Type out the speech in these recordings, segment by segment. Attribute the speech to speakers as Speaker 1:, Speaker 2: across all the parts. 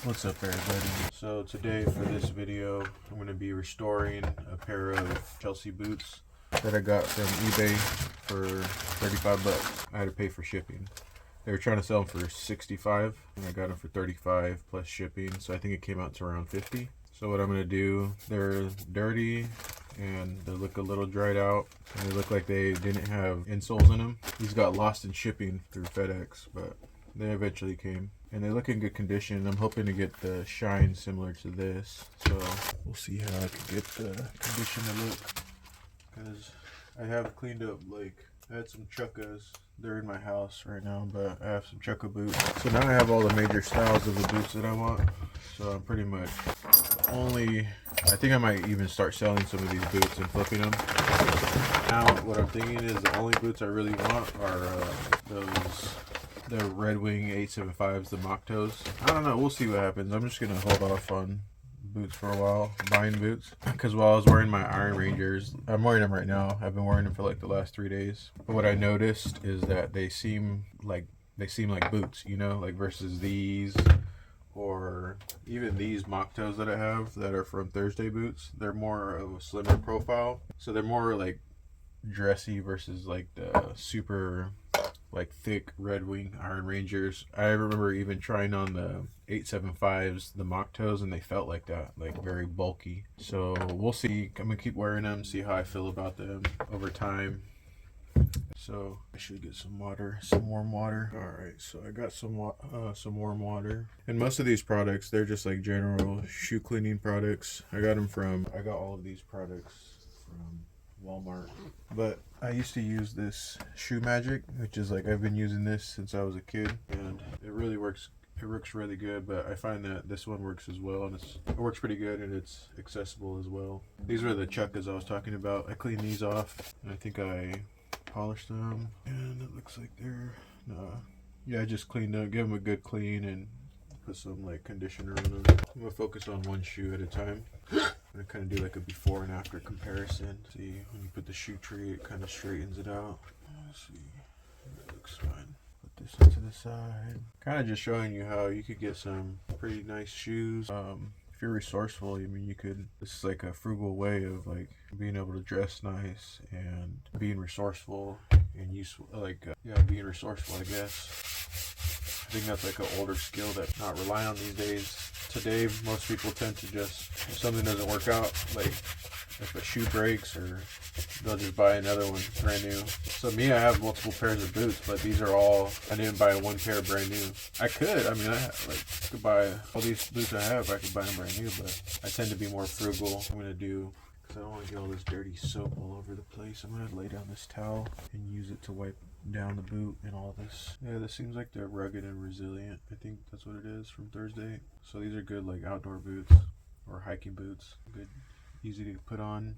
Speaker 1: What's up everybody? So today for this video I'm going to be restoring a pair of Chelsea boots that I got from eBay for 35 bucks. I had to pay for shipping. They were trying to sell them for 65 and I got them for 35 plus shipping, so I think it came out to around 50. So what I'm going to do, they're dirty and they look a little dried out and they look like they didn't have insoles in them. These got lost in shipping through FedEx, but they eventually came. And they look in good condition. I'm hoping to get the shine similar to this. So we'll see how I can get the condition to look. Because I have cleaned up, like, I had some chukkas. They're in my house right now, but I have some chukka boots. So now I have all the major styles of the boots that I want. So I'm pretty much only, I think I might even start selling some of these boots and flipping them. Now what I'm thinking is the only boots I really want are the Red Wing 875s, the mock toes. I don't know, we'll see what happens. I'm just gonna hold off on boots for a while, buying boots, because while I was wearing my Iron Rangers, I'm wearing them right now. I've been wearing them for like the last 3 days. But what I noticed is that they seem like boots, you know, like versus these or even these mock toes that I have that are from Thursday boots. They're more of a slimmer profile, so they're more like dressy versus like the super like thick Red Wing Iron Rangers. I remember even trying on the 875s, the mock toes, and they felt like that, like very bulky. So we'll see. I'm gonna keep wearing them, see how I feel about them over time. So I should get some water, some warm water. All right, so I got some warm water. And most of these products, they're just like general shoe cleaning products. I got all of these products from Walmart, but I used to use this Shoe Magic, which is like, I've been using this since I was a kid, and it really works. It works really good, but I find that this one works as well, and it works pretty good, and it's accessible as well. These were the chukkas I was talking about. I cleaned these off, and I think I polished them, and it looks like they're yeah, I just cleaned them, give them a good clean, and put some like conditioner on them. I'm gonna focus on one shoe at a time. I'm gonna kind of do like a before and after comparison. See, when you put the shoe tree, it kind of straightens it out. Let's see, it looks fine. Put this into the side. Kind of just showing you how you could get some pretty nice shoes. If you're resourceful, I mean, you could, this is like a frugal way of like being able to dress nice and being resourceful and useful, like, yeah, being resourceful, I guess. I think that's like an older skill that's not relied on these days. Today, most people tend to just, if something doesn't work out, like if a shoe breaks, or they'll just buy another one brand new. So me, I have multiple pairs of boots, but these are all, I didn't buy one pair brand new. I could, I mean, I could buy all these boots I have, I could buy them brand new, but I tend to be more frugal. I'm gonna do, because I don't want to get all this dirty soap all over the place, I'm gonna lay down this towel and use it to wipe down the boot and all this. Yeah, this seems like they're rugged and resilient. I think that's what it is from Thursday. So these are good like outdoor boots or hiking boots. Good, easy to put on.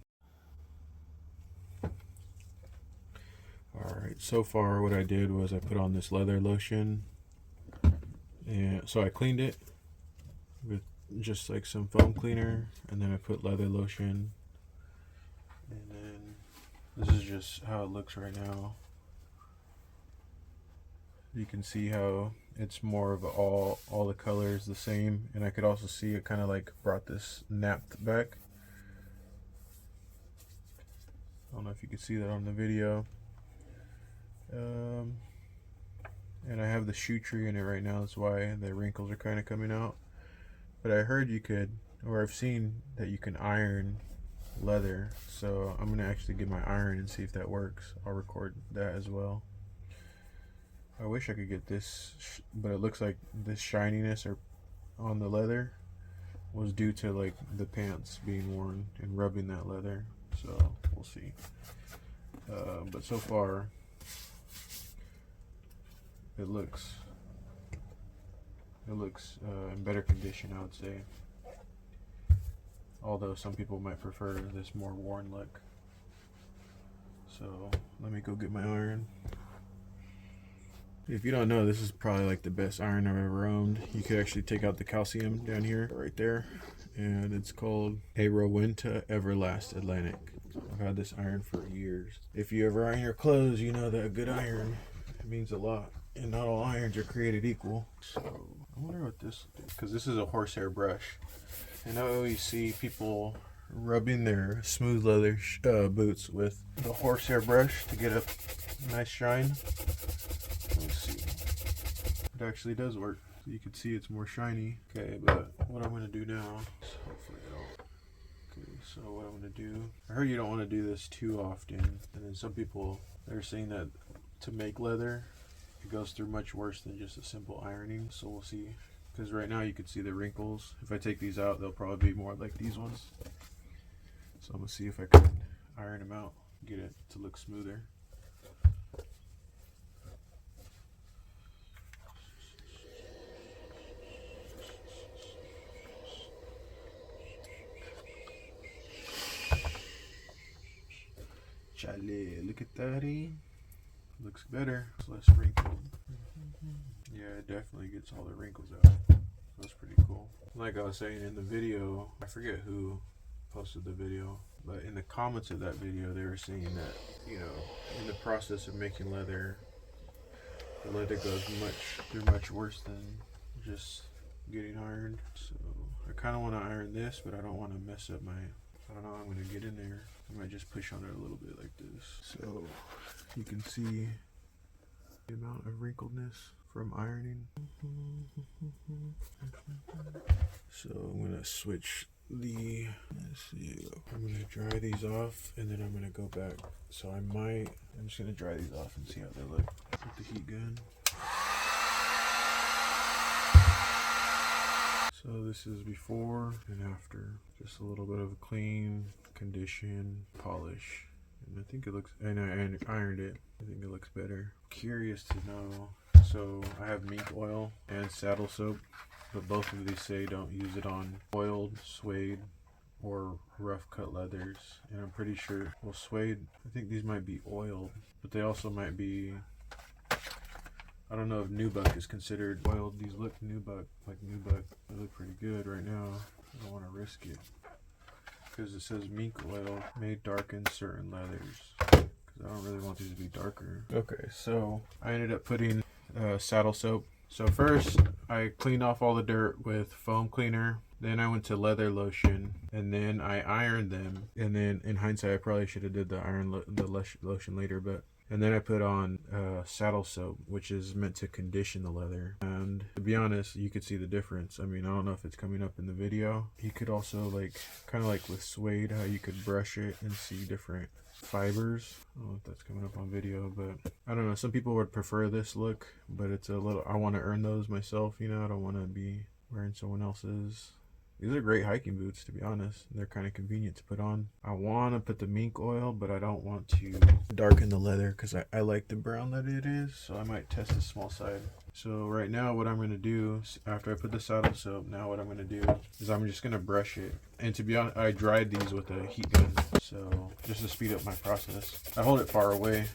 Speaker 1: Alright, so far what I did was I put on this leather lotion, and so I cleaned it with just like some foam cleaner, and then I put leather lotion, and then this is just how it looks right now. You can see how it's more of all the colors the same, and I could also see it kind of like brought this napped back. I don't know if you can see that on the video. And I have the shoe tree in it right now, that's why the wrinkles are kind of coming out. But I heard you could, or I've seen that you can iron leather, so I'm gonna actually get my iron and see if that works. I'll record that as well. I wish I could get this, but it looks like this shininess or on the leather was due to like the pants being worn and rubbing that leather. So we'll see. But so far, it looks in better condition, I would say. Although some people might prefer this more worn look. So let me go get my iron. If you don't know, this is probably like the best iron I've ever owned. You could actually take out the calcium down here, right there, and it's called A Rowenta Everlast Atlantic. I've had this iron for years. If you ever iron your clothes, you know that a good iron means a lot, and not all irons are created equal. So I wonder what this will do, because this is a horsehair brush. And I always see people rubbing their smooth leather boots with the horsehair brush to get a nice shine. Let's see. It actually does work. You can see it's more shiny. Okay, but what I'm going to do now is hopefully it'll... Okay, so what I'm going to do... I heard you don't want to do this too often. And then some people, they're saying that to make leather, it goes through much worse than just a simple ironing. So we'll see. Because right now you can see the wrinkles. If I take these out, they'll probably be more like these ones. So I'm going to see if I can iron them out, get it to look smoother. Chale, look at that. Looks better. It's less wrinkled. Yeah, it definitely gets all the wrinkles out. That's pretty cool. Like I was saying in the video, I forget who posted the video, but in the comments of that video, they were saying that, you know, in the process of making leather, the leather goes through much worse than just getting ironed. So I kind of want to iron this, but I don't want to mess up my... I don't know how I'm going to get in there. I might just push on it a little bit like this. So you can see the amount of wrinkledness from ironing. So I'm going to switch the... Let's see. I'm going to dry these off and then I'm going to go back. So I'm just going to dry these off and see how they look with the heat gun. So this is before and after. Just a little bit of a clean, condition, polish. And I think it looks, and I ironed it. I think it looks better. Curious to know. So I have mink oil and saddle soap, but both of these say don't use it on oiled, suede, or rough cut leathers. And I'm pretty sure, well, suede, I think these might be oiled, but they also might be, I don't know if nubuck is considered oiled. These look nubuck, like nubuck. They look pretty good right now. I don't want to risk it because it says mink oil may darken certain leathers. Because I don't really want these to be darker. Okay, so I ended up putting saddle soap. So first I cleaned off all the dirt with foam cleaner. Then I went to leather lotion, and then I ironed them. And then in hindsight, I probably should have did the lotion later, but. And then I put on saddle soap, which is meant to condition the leather. And to be honest, you could see the difference. I mean, I don't know if it's coming up in the video. You could also, like, kind of like with suede, how you could brush it and see different fibers. I don't know if that's coming up on video, but I don't know. Some people would prefer this look, but it's a little, I want to earn those myself, you know. I don't want to be wearing someone else's. These are great hiking boots, to be honest. They're kind of convenient to put on. I want to put the mink oil, but I don't want to darken the leather because I like the brown that it is. So I might test the small side. So right now what I'm going to do, after I put the saddle soap, now what I'm going to do is I'm just going to brush it. And to be honest, I dried these with a heat gun. So just to speed up my process. I hold it far away,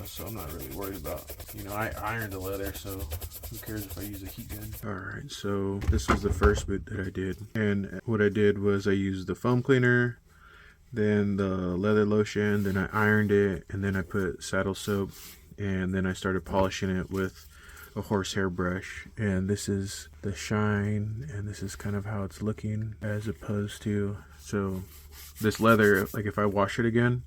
Speaker 1: so I'm not really worried about, you know, I ironed the leather, so who cares if I use a heat gun. Alright, so this was the first boot that I did. And what I did was I used the foam cleaner, then the leather lotion, then I ironed it, and then I put saddle soap, and then I started polishing it with a horsehair brush. And this is the shine, and this is kind of how it's looking as opposed to, so this leather, like if I wash it again,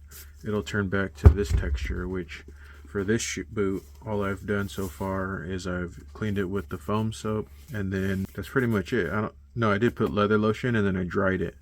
Speaker 1: it'll turn back to this texture, which for this boot, all I've done so far is I've cleaned it with the foam soap, and then that's pretty much it. I did put leather lotion and then I dried it,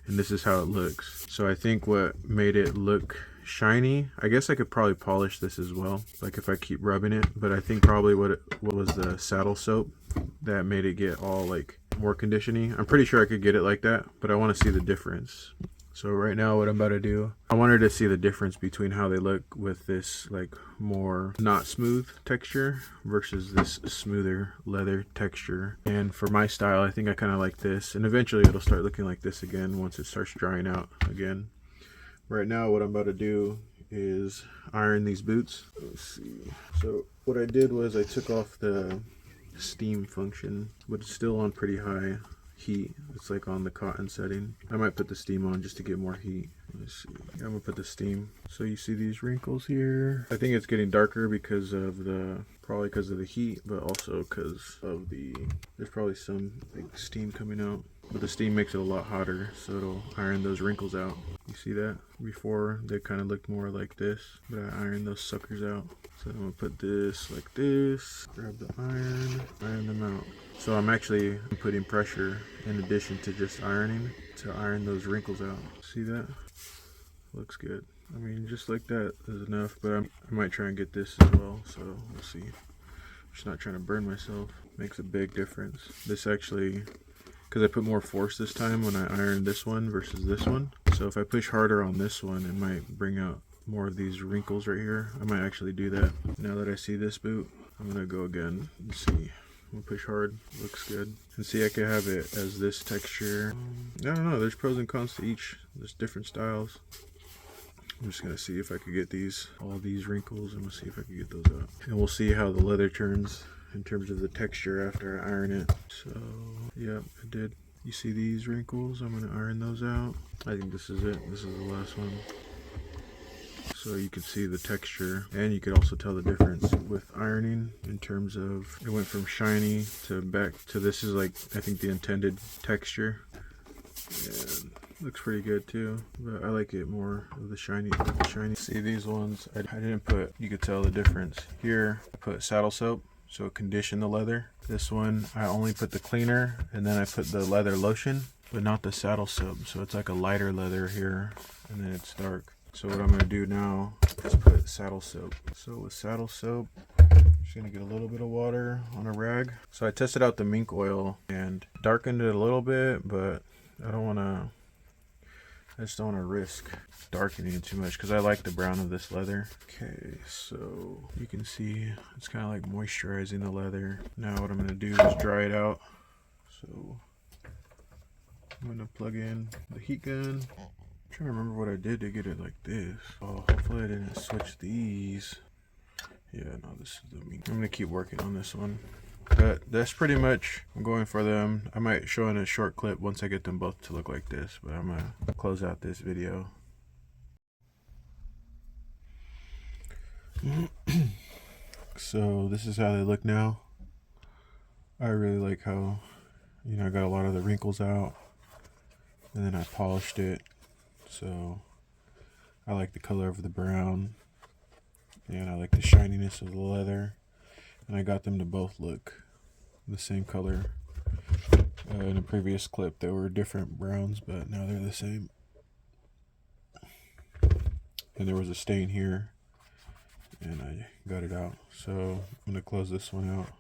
Speaker 1: and this is how it looks. So I think what made it look shiny, I guess I could probably polish this as well, like if I keep rubbing it, but I think probably what was the saddle soap that made it get all like more conditioning. I'm pretty sure I could get it like that, but I want to see the difference. So right now what I'm about to do, I wanted to see the difference between how they look with this like more not smooth texture versus this smoother leather texture. And for my style, I think I kind of like this, and eventually it'll start looking like this again once it starts drying out again. Right now what I'm about to do is iron these boots. Let's see. So what I did was I took off the steam function, but it's still on pretty high heat. It's like on the cotton setting. I might put the steam on just to get more heat. Let's see. I'm gonna put the steam. So you see these wrinkles here. I think it's getting darker because of probably because of the heat, but also because of there's probably some like steam coming out. But the steam makes it a lot hotter, so it'll iron those wrinkles out. You see that? Before they kind of looked more like this, but I ironed those suckers out. So I'm gonna put this like this, grab the iron them out. So I'm actually putting pressure in addition to just ironing to iron those wrinkles out. See that? Looks good. I mean, just like that is enough, but I might try and get this as well, so we'll see. I'm just not trying to burn myself. Makes a big difference. This actually, because I put more force this time when I ironed this one versus this one. So if I push harder on this one, it might bring out more of these wrinkles right here. I might actually do that. Now that I see this boot, I'm gonna go again and see. I'm gonna push hard. Looks good. And see, I could have it as this texture. I don't know. There's pros and cons to each. There's different styles. I'm just gonna see if I could get all these wrinkles. I'm gonna see if I can get those out. And we'll see how the leather turns in terms of the texture after I iron it. So, yep, I did. You see these wrinkles? I'm gonna iron those out. I think this is it. This is the last one. So you can see the texture, and you could also tell the difference with ironing in terms of it went from shiny to back to this is like, I think the intended texture. And looks pretty good too, but I like it more of the shiny. See these ones, I didn't put, you could tell the difference. Here, I put saddle soap, so it conditioned the leather. This one, I only put the cleaner, and then I put the leather lotion, but not the saddle soap. So it's like a lighter leather here, and then it's dark. So what I'm gonna do now is put saddle soap. So with saddle soap, I'm just gonna get a little bit of water on a rag. So I tested out the mink oil and darkened it a little bit, but I just don't wanna risk darkening it too much because I like the brown of this leather. Okay, so you can see it's kind of like moisturizing the leather. Now what I'm gonna do is dry it out. So I'm gonna plug in the heat gun. I'm trying to remember what I did to get it like this. Oh, hopefully I didn't switch these. Yeah, no, this is the mink. I'm gonna keep working on this one. But that's pretty much, I'm going for them. I might show in a short clip once I get them both to look like this, but I'm gonna close out this video. So this is how they look now. I really like how, you know, I got a lot of the wrinkles out, and then I polished it. So I like the color of the brown, and I like the shininess of the leather, and I got them to both look the same color. In a previous clip they were different browns, but now they're the same. And there was a stain here, and I got it out. So I'm gonna close this one out.